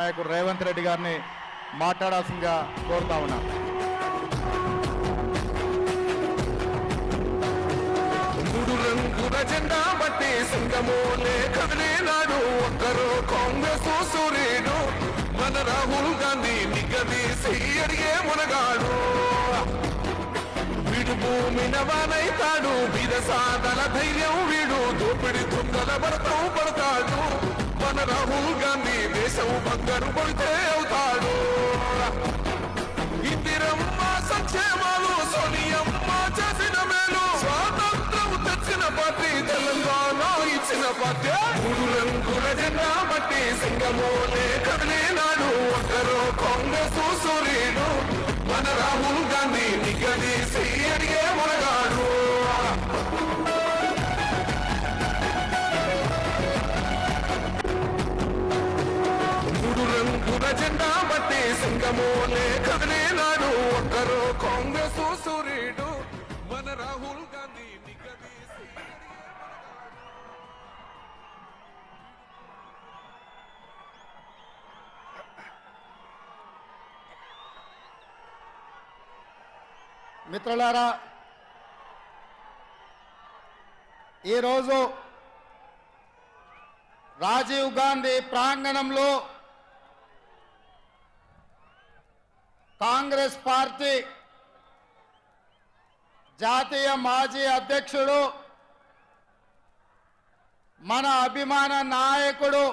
నాయకుడు రేవంత్ రెడ్డి గారిని మాట్లాడాల్సిందిగా కోరుతా ఉన్నా. మూడు రంగుల జెండా బట్టి సింగమోలే కదిలేనాడు ఒక్కరు కాంగ్రెస్ సూర్యుడు మన రాహుల్ గాంధీ నిగదీసి అడిగే మునగాడు వీడు భూమిన వానైతాడు విరసాదల ధైర్యం వీడు దోపిడి దుంగల భరతం పడతాడు మన రాహుల్ గాంధీ దేశం బంగారు పడితే అవుతాడు ఇందిరమ్మ సంక్షేమాలు సోనియమ్మ చేసిన మేలు స్వాతంత్రం తెచ్చిన పార్టీ తెలంగాణ ఇచ్చిన పార్టీ మూడు రంగుల జెండా బట్టి సింగమోలే కదిలేనాడు ఒక్కరు కాంగ్రెస్ సూర్యుడు మన రాహుల్ గాంధీ నిగదీసి అడిగే మునగాడు మూడు రంగుల జెండా బట్టి సింగమోలే కదిలేనాడు ఒక్కరు కాంగ్రెస్ సూర్యుడు మన రాహుల్ గాంధీ నిగదీసి మిత్రులారా, ఈరోజు రాజీవ్ గాంధీ ప్రాంగణంలో కాంగ్రెస్ పార్టీ జాతీయ మాజీ అధ్యక్షుడు మన అభిమాన నాయకుడు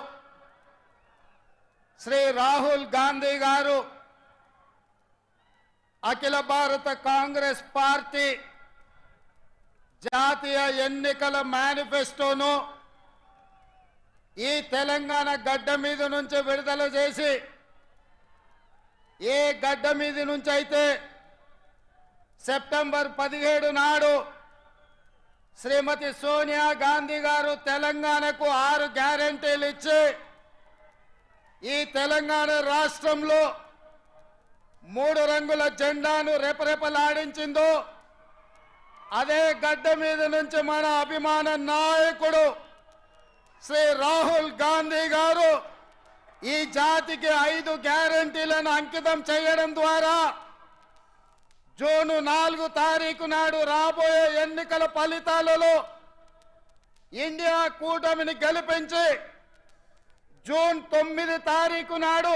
శ్రీ రాహుల్ గాంధీ గారు అఖిల భారత కాంగ్రెస్ పార్టీ జాతీయ ఎన్నికల మేనిఫెస్టోను ఈ తెలంగాణ గడ్డ మీద నుంచి విడుదల చేసి ఏ గడ్డ మీద నుంచి అయితే సెప్టెంబర్ 17 నాడు శ్రీమతి సోనియా గాంధీ గారు తెలంగాణకు 6 గ్యారెంటీలు ఇచ్చి ఈ తెలంగాణ రాష్ట్రంలో 3 రంగుల జెండాను రెపరెపలాడించిందో అదే గడ్డ మీద నుంచి మన అభిమాన నాయకుడు శ్రీ రాహుల్ గాంధీ గారు ఈ జాతికి 5 గ్యారెంటీలను అంకితం చేయడం ద్వారా జూన్ 4 తారీఖు నాడు రాబోయే ఎన్నికల ఫలితాలలో ఇండియా కూటమిని గెలిపించి జూన్ 9 తారీఖు నాడు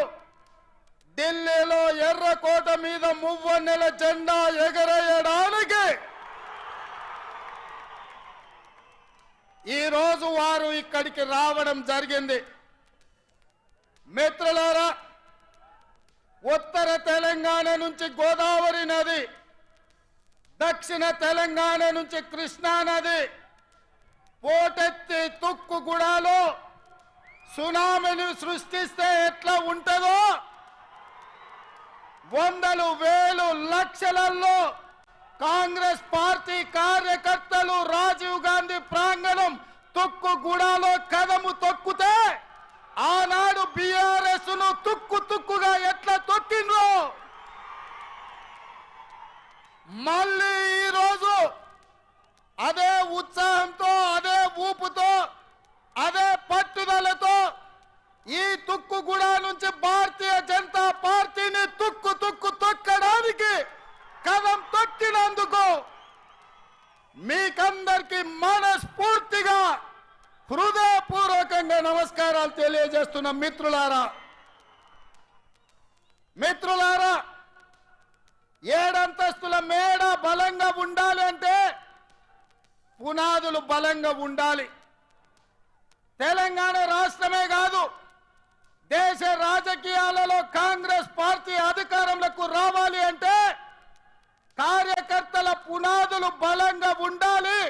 ఢిల్లీలో ఎర్రకోట మీద మువ్వన్నెల జెండా ఎగరేయడానికి ఈరోజు వారు ఇక్కడికి రావడం జరిగింది. మిత్రులారా, ఉత్తర తెలంగాణ నుంచి గోదావరి నది, దక్షిణ తెలంగాణ నుంచి కృష్ణా నది పోటెత్తి తుక్కుగూడలో సునామీని సృష్టిస్తే ఎట్లా ఉంటుందో వందలు వేలు లక్షలలో కాంగ్రెస్ పార్టీ కార్యకర్తలు రాజీవ్ గాంధీ ప్రాంగణం తుక్కుగూడలో కదము తొక్కితే ఆనాడు బీఆర్ఎస్ ను తుక్కుగా ఎట్లా తొక్కిండ్రో మళ్ళీ ఈరోజు అదే ఉత్సాహంతో అదే ఊపుతో అదే పట్టుదలతో ఈ తుక్కుగూడ నుంచి భారతీయ జనతా పార్టీని తుక్కు తొక్కడానికి కదం తొక్కినందుకు మీకందరికీ మనస్ఫూర్తిగా హృదయపూర్వకంగా నమస్కారాలు తెలియజేస్తున్న మిత్రులారా, 7 అంతస్తుల మేడ బలంగా ఉండాలి అంటే పునాదులు బలంగా ఉండాలి. తెలంగాణ రాష్ట్రమే కాదు, దేశ రాజకీయాలలో కాంగ్రెస్ పార్టీ అధికారంలోకి రావాలి అంటే కార్యకర్తల పునాదులు బలంగా ఉండాలి.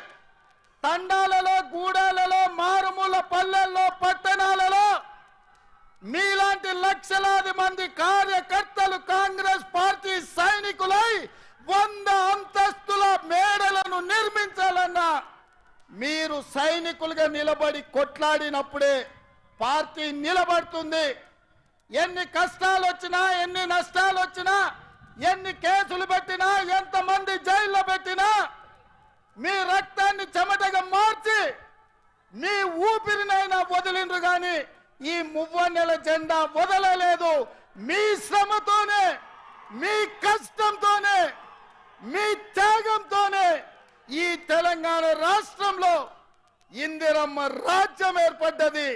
తండాలలో, గూడాలలో, మారుమూల పల్లెల్లో, పట్టణాలలో మీలాంటి లక్షలాది మంది కార్యకర్తలు కాంగ్రెస్ పార్టీ సైనికులై 100 అంతస్తుల మేడలను నిర్మించాలన్నా మీరు సైనికులుగా నిలబడి కొట్లాడినప్పుడే పార్టీ నిలబడుతుంది. ఎన్ని కష్టాలు వచ్చినా, ఎన్ని నష్టాలు వచ్చినా, ఎన్ని కేసులు పెట్టినా, ఎంతమంది జైల్లో పెట్టినా మీ రక్తాన్ని చెమటగా మార్చి మీ ఊపిరినైనా వదిలిండ్రు గాని ఈ మువ్వన్నెల జెండా వదలలేదు. మీ శ్రమతోనే, మీ కష్టంతోనే, మీ త్యాగంతోనే ఈ తెలంగాణ రాష్ట్రంలో ఇందిరమ్మ రాజ్యం ఏర్పడ్డది.